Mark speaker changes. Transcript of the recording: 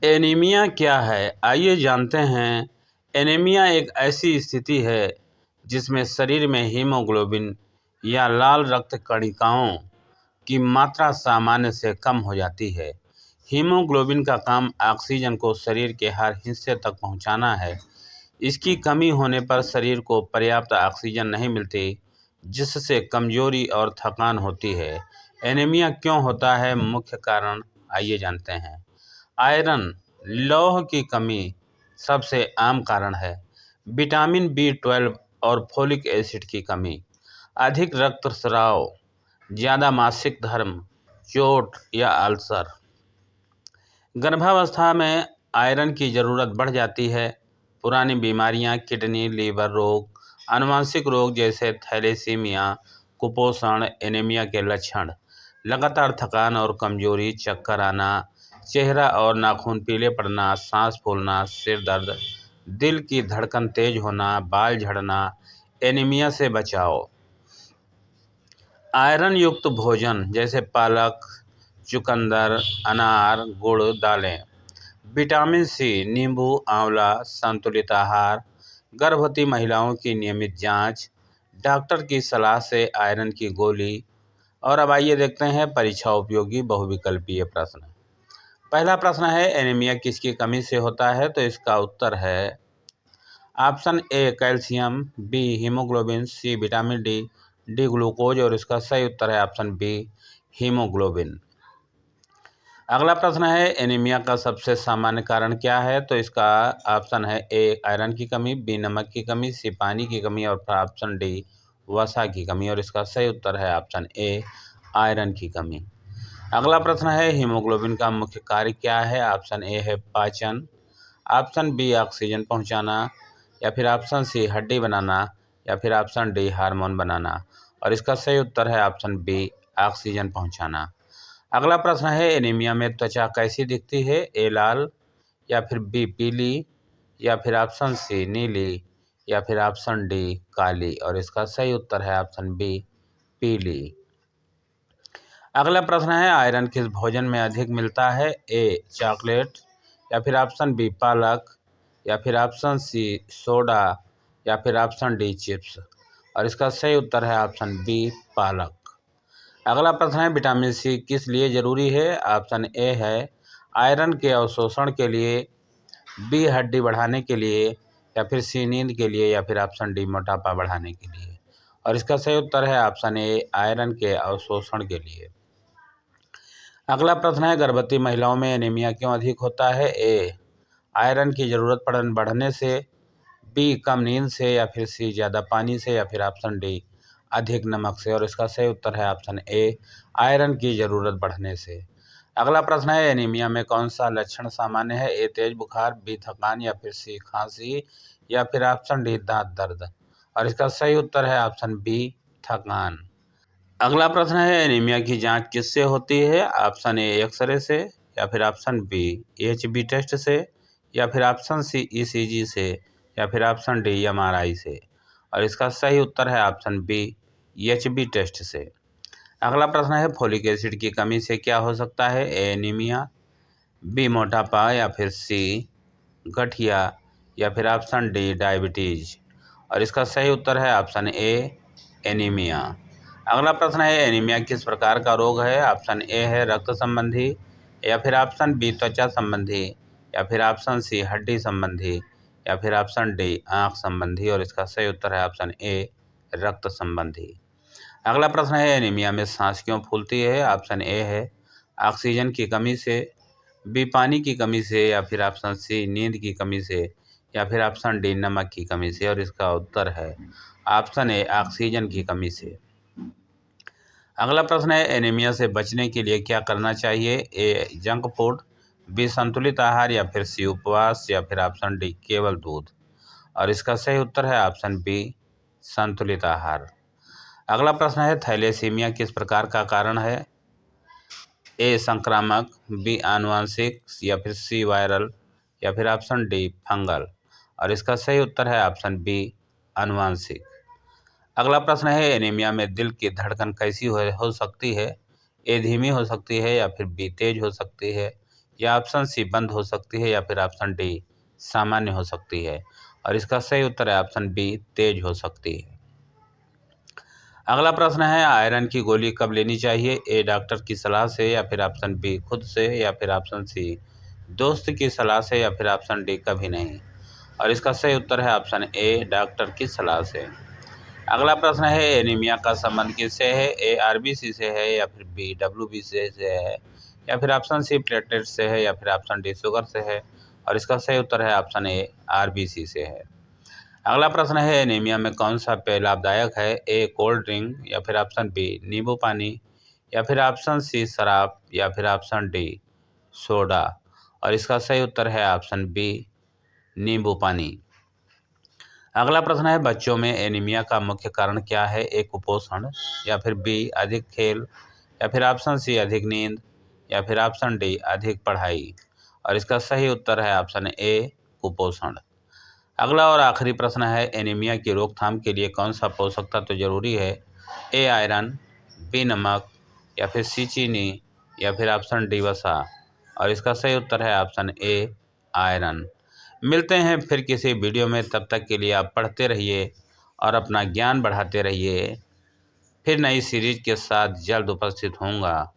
Speaker 1: Anaemia क्या है? आइए जानते हैं। एनीमिया एक ऐसी स्थिति है जिसमें शरीर में हीमोग्लोबिन या लाल रक्त कणिकाओं की मात्रा सामान्य से कम हो जाती है। हीमोग्लोबिन का काम ऑक्सीजन को शरीर के हर हिस्से तक पहुंचाना है। इसकी कमी होने पर शरीर को पर्याप्त ऑक्सीजन नहीं मिलती, जिससे कमजोरी और थकान होती है। एनीमिया क्यों होता है? मुख्य कारण आइए जानते हैं। आयरन, लौह की कमी सबसे आम कारण है। विटामिन B12 और फोलिक एसिड की कमी, अधिक रक्तस्राव, ज़्यादा मासिक धर्म, चोट या अल्सर। गर्भावस्था में आयरन की ज़रूरत बढ़ जाती है। पुरानी बीमारियां, किडनी, लीवर रोग, आनुवंशिक रोग जैसे थैलेसीमिया, कुपोषण, एनीमिया के लक्षण। लगातार थकान और कमजोरी, चक्कर आना, चेहरा और नाखून पीले पड़ना, सांस फूलना, सिर दर्द, दिल की धड़कन तेज होना, बाल झड़ना। एनीमिया से बचाओ। आयरन युक्त भोजन जैसे पालक, चुकंदर, अनार, गुड़, दालें। विटामिन C, नींबू, आंवला, संतुलित आहार। गर्भवती महिलाओं की नियमित जांच, डॉक्टर की सलाह से आयरन की गोली। और अब आइए देखते हैं परीक्षा उपयोगी बहुविकल्पीय प्रश्न। पहला प्रश्न है, एनीमिया किसकी कमी से होता है? तो इसका उत्तर है option A calcium, B haemoglobin, C vitamin D glucose और इसका सही उत्तर है ऑप्शन बी हीमोग्लोबिन। अगला प्रश्न है, एनीमिया का सबसे सामान्य कारण क्या है? तो इसका ऑप्शन है ए आयरन की कमी, बी नमक की कमी, सी पानी की कमी और ऑप्शन डी वसा की कमी और इसका सही उत्तर है ऑप्शन ए आयरन की कमी। अगला प्रश्न है, हीमोग्लोबिन का मुख्य कार्य क्या है? ऑप्शन ए है पाचन, ऑप्शन बी ऑक्सीजन पहुंचाना, या फिर ऑप्शन सी हड्डी बनाना, या फिर ऑप्शन डी हार्मोन बनाना और इसका सही उत्तर है ऑप्शन बी ऑक्सीजन पहुंचाना। अगला प्रश्न है, एनीमिया में त्वचा कैसी दिखती है? ए लाल, या फिर बी पीली, या फिर ऑप्शन सी नीली, या फिर ऑप्शन डी काली और इसका सही उत्तर है ऑप्शन बी पीली। अगला प्रश्न है, आयरन किस भोजन में अधिक मिलता है? ए चॉकलेट, या फिर ऑप्शन बी पालक, या फिर ऑप्शन सी सोडा, या फिर ऑप्शन डी चिप्स और इसका सही उत्तर है ऑप्शन बी पालक। अगला प्रश्न है, विटामिन C किस लिए जरूरी है? ऑप्शन ए है आयरन के अवशोषण के लिए, बी हड्डी बढ़ाने के लिए, या फिर सी नींद के लिए, या फिर ऑप्शन डी मोटापा बढ़ाने के लिए और इसका सही उत्तर है ऑप्शन ए आयरन के अवशोषण के लिए। अगला प्रश्न है, गर्भवती महिलाओं में एनीमिया क्यों अधिक होता है? ए आयरन की जरूरत बढ़ने से, बी कम नींद से, या फिर सी ज़्यादा पानी से, या फिर ऑप्शन डी अधिक नमक से और इसका सही उत्तर है ऑप्शन ए आयरन की ज़रूरत बढ़ने से। अगला प्रश्न है, एनीमिया में कौन सा लक्षण सामान्य है? ए तेज बुखार, बी थकान, या फिर सी खांसी, या फिर ऑप्शन डी दांत दर्द और इसका सही उत्तर है ऑप्शन बी थकान। अगला प्रश्न है, एनीमिया की जांच किससे होती है? ऑप्शन ए एक्सरे से, या फिर ऑप्शन बी HB टेस्ट से, या फिर ऑप्शन सी ECG से, या फिर ऑप्शन डी MRI से और इसका सही उत्तर है ऑप्शन बी HB टेस्ट से। अगला प्रश्न है, फोलिक एसिड की कमी से क्या हो सकता है? ए एनीमिया, बी मोटापा, या फिर सी गठिया, या फिर ऑप्शन डी डायबिटीज और इसका सही उत्तर है ऑप्शन ए एनीमिया। अगला प्रश्न है, एनीमिया किस प्रकार का रोग है? ऑप्शन ए है रक्त संबंधी, या फिर ऑप्शन बी त्वचा संबंधी, या फिर ऑप्शन सी हड्डी संबंधी, या फिर ऑप्शन डी आंख संबंधी और इसका सही उत्तर है ऑप्शन ए रक्त संबंधी। अगला प्रश्न है, एनीमिया में सांस क्यों फूलती है? ऑप्शन ए है ऑक्सीजन की कमी से, बी पानी की कमी से, या फिर ऑप्शन सी नींद की कमी से, या फिर ऑप्शन डी नमक की कमी से और इसका उत्तर है ऑप्शन ए ऑक्सीजन की कमी से। अगला प्रश्न है, एनीमिया से बचने के लिए क्या करना चाहिए? ए जंक फूड, बी संतुलित आहार, या फिर सी उपवास, या फिर ऑप्शन डी केवल दूध और इसका सही उत्तर है ऑप्शन बी संतुलित आहार। अगला प्रश्न है, थैलेसीमिया किस प्रकार का कारण है? ए संक्रामक, बी आनुवंशिक, या फिर सी वायरल, या फिर ऑप्शन डी फंगल और इसका सही उत्तर है ऑप्शन बी आनुवंशिक। अगला प्रश्न है, एनीमिया में दिल की धड़कन कैसी हो सकती है? ए धीमी हो सकती है, या फिर बी तेज हो सकती है, या ऑप्शन सी बंद हो सकती है, या फिर ऑप्शन डी सामान्य हो सकती है। और इसका सही उत्तर है ऑप्शन बी तेज हो सकती है। अगला प्रश्न है, आयरन की गोली कब लेनी चाहिए? ए डॉक्टर की सलाह से, या फिर ऑप्शन बी खुद से, या फिर ऑप्शन सी दोस्त की सलाह से, या फिर ऑप्शन डी कभी नहीं। और इसका सही उत्तर है ऑप्शन ए डॉक्टर की सलाह से। अगला प्रश्न है, एनीमिया का संबंध किससे है? ए आरबीसी से है, या फिर बी डब्ल्यूबीसी से है, या फिर ऑप्शन सी प्लेटलेट से है, या फिर ऑप्शन डी शुगर से है। और इसका सही उत्तर है ऑप्शन ए आरबीसी से है। अगला प्रश्न है, एनीमिया में कौन सा पेय लाभदायक है? ए कोल्ड ड्रिंक, या फिर ऑप्शन बी नींबू पानी, या फिर ऑप्शन सी शराब, या फिर ऑप्शन डी सोडा। और इसका सही उत्तर है ऑप्शन बी नींबू पानी। अगला प्रश्न है, बच्चों में एनीमिया का मुख्य कारण क्या है? ए कुपोषण, या फिर बी अधिक खेल, या फिर ऑप्शन सी अधिक नींद, या फिर ऑप्शन डी अधिक पढ़ाई। और इसका सही उत्तर है ऑप्शन ए कुपोषण। अगला और आखिरी प्रश्न है, एनीमिया की रोकथाम के लिए कौन सा पोषक तत्व जरूरी है? ए आयरन, बी नमक, या फिर सी चीनी, या फिर ऑप्शन डी वसा। और इसका सही उत्तर है ऑप्शन ए आयरन। मिलते हैं फिर किसी वीडियो में, तब तक के लिए आप पढ़ते रहिए और अपना ज्ञान बढ़ाते रहिए। फिर नई सीरीज के साथ जल्द उपस्थित होऊंगा।